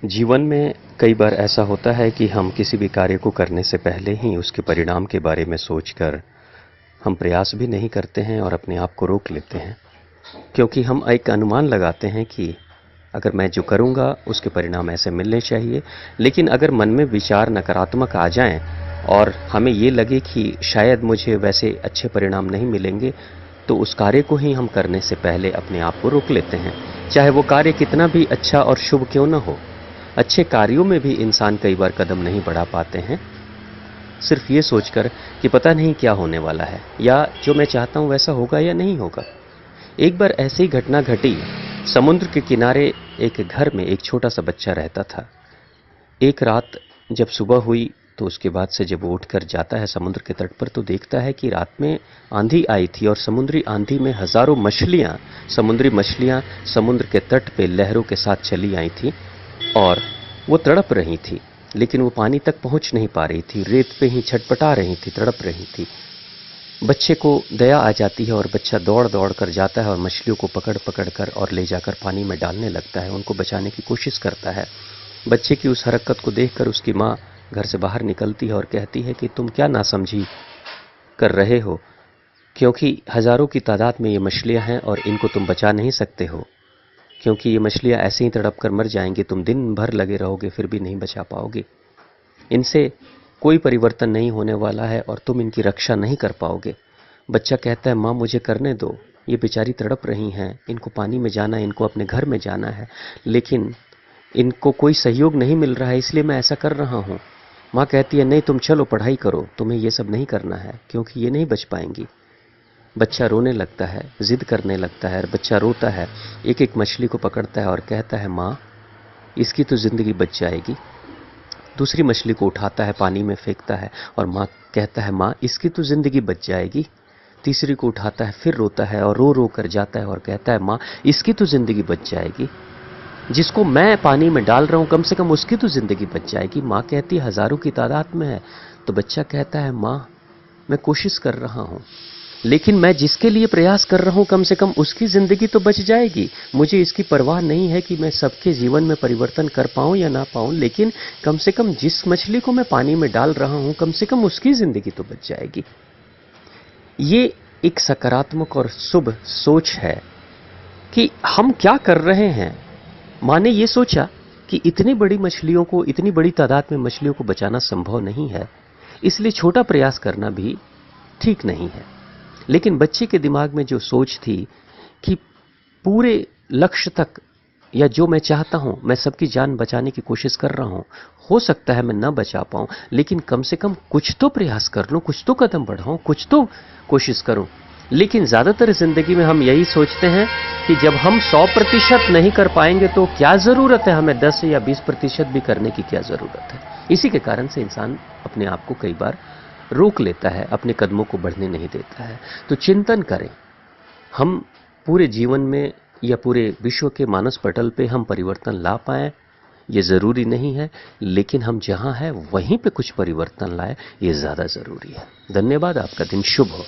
जीवन में कई बार ऐसा होता है कि हम किसी भी कार्य को करने से पहले ही उसके परिणाम के बारे में सोचकर हम प्रयास भी नहीं करते हैं और अपने आप को रोक लेते हैं, क्योंकि हम एक अनुमान लगाते हैं कि अगर मैं जो करूँगा उसके परिणाम ऐसे मिलने चाहिए। लेकिन अगर मन में विचार नकारात्मक आ जाएं और हमें ये लगे कि शायद मुझे वैसे अच्छे परिणाम नहीं मिलेंगे, तो उस कार्य को ही हम करने से पहले अपने आप को रोक लेते हैं, चाहे वो कार्य कितना भी अच्छा और शुभ क्यों न हो। अच्छे कार्यों में भी इंसान कई बार कदम नहीं बढ़ा पाते हैं, सिर्फ ये सोचकर कि पता नहीं क्या होने वाला है या जो मैं चाहता हूँ वैसा होगा या नहीं होगा। एक बार ऐसी ही घटना घटी। समुद्र के किनारे एक घर में एक छोटा सा बच्चा रहता था। एक रात जब सुबह हुई तो उसके बाद से जब वो उठकर जाता है समुद्र के तट पर, तो देखता है कि रात में आंधी आई थी और समुद्री आंधी में हजारों समुद्री मछलियां समुद्र के तट पे लहरों के साथ चली आई थी और वो तड़प रही थी, लेकिन वो पानी तक पहुंच नहीं पा रही थी, रेत पे ही छटपटा रही थी, तड़प रही थी। बच्चे को दया आ जाती है और बच्चा दौड़ दौड़ कर जाता है और मछलियों को पकड़ पकड़ कर और ले जाकर पानी में डालने लगता है, उनको बचाने की कोशिश करता है। बच्चे की उस हरकत को देखकर उसकी माँ घर से बाहर निकलती है और कहती है कि तुम क्या नासमझी कर रहे हो, क्योंकि हजारों की तादाद में ये मछलियां हैं और इनको तुम बचा नहीं सकते हो, क्योंकि ये मछलियां ऐसे ही तड़प कर मर जाएंगी, तुम दिन भर लगे रहोगे फिर भी नहीं बचा पाओगे। इनसे कोई परिवर्तन नहीं होने वाला है और तुम इनकी रक्षा नहीं कर पाओगे। बच्चा कहता है, माँ मुझे करने दो, ये बेचारी तड़प रही हैं, इनको पानी में जाना है, इनको अपने घर में जाना है, लेकिन इनको कोई सहयोग नहीं मिल रहा है, इसलिए मैं ऐसा कर रहा हूँ। माँ कहती है, नहीं तुम चलो पढ़ाई करो, तुम्हें ये सब नहीं करना है, क्योंकि ये नहीं बच पाएंगी। बच्चा रोने लगता है, जिद करने लगता है, बच्चा रोता है, एक एक मछली को पकड़ता है और कहता है, माँ इसकी तो जिंदगी बच जाएगी। दूसरी मछली को उठाता है, पानी में फेंकता है और माँ कहता है, माँ इसकी तो जिंदगी बच जाएगी। तीसरी को उठाता है, फिर रोता है और रो रो कर जाता है और कहता है, माँ इसकी तो जिंदगी बच जाएगी। जिसको मैं पानी में डाल रहा हूं कम से कम उसकी तो जिंदगी बच जाएगी। माँ कहती है, हजारों की तादाद में है। तो बच्चा कहता है, माँ मैं कोशिश कर रहा हूं, लेकिन मैं जिसके लिए प्रयास कर रहा हूं कम से कम उसकी जिंदगी तो बच जाएगी। मुझे इसकी परवाह नहीं है कि मैं सबके जीवन में परिवर्तन कर पाऊं या ना पाऊं, लेकिन कम से कम जिस मछली को मैं पानी में डाल रहा हूं कम से कम उसकी जिंदगी तो बच जाएगी। ये एक सकारात्मक और शुभ सोच है कि हम क्या कर रहे हैं। माँ ने ये सोचा कि इतनी बड़ी मछलियों को, इतनी बड़ी तादाद में मछलियों को बचाना संभव नहीं है, इसलिए छोटा प्रयास करना भी ठीक नहीं है। लेकिन बच्चे के दिमाग में जो सोच थी कि पूरे लक्ष्य तक या जो मैं चाहता हूं, मैं सबकी जान बचाने की कोशिश कर रहा हूं, हो सकता है मैं ना बचा पाऊं, लेकिन कम से कम कुछ तो प्रयास कर लूं, कुछ तो कदम बढ़ाऊं, कुछ तो कोशिश करूं। लेकिन ज्यादातर जिंदगी में हम यही सोचते हैं कि जब हम 100% नहीं कर पाएंगे तो क्या जरूरत है हमें 10 या 20% भी करने की क्या जरूरत है। इसी के कारण से इंसान अपने आप को कई बार रोक लेता है, अपने कदमों को बढ़ने नहीं देता है। तो चिंतन करें, हम पूरे जीवन में या पूरे विश्व के मानस पटल पे हम परिवर्तन ला पाएं ये जरूरी नहीं है, लेकिन हम जहां हैं वहीं पे कुछ परिवर्तन लाए ये ज्यादा जरूरी है। धन्यवाद, आपका दिन शुभ हो।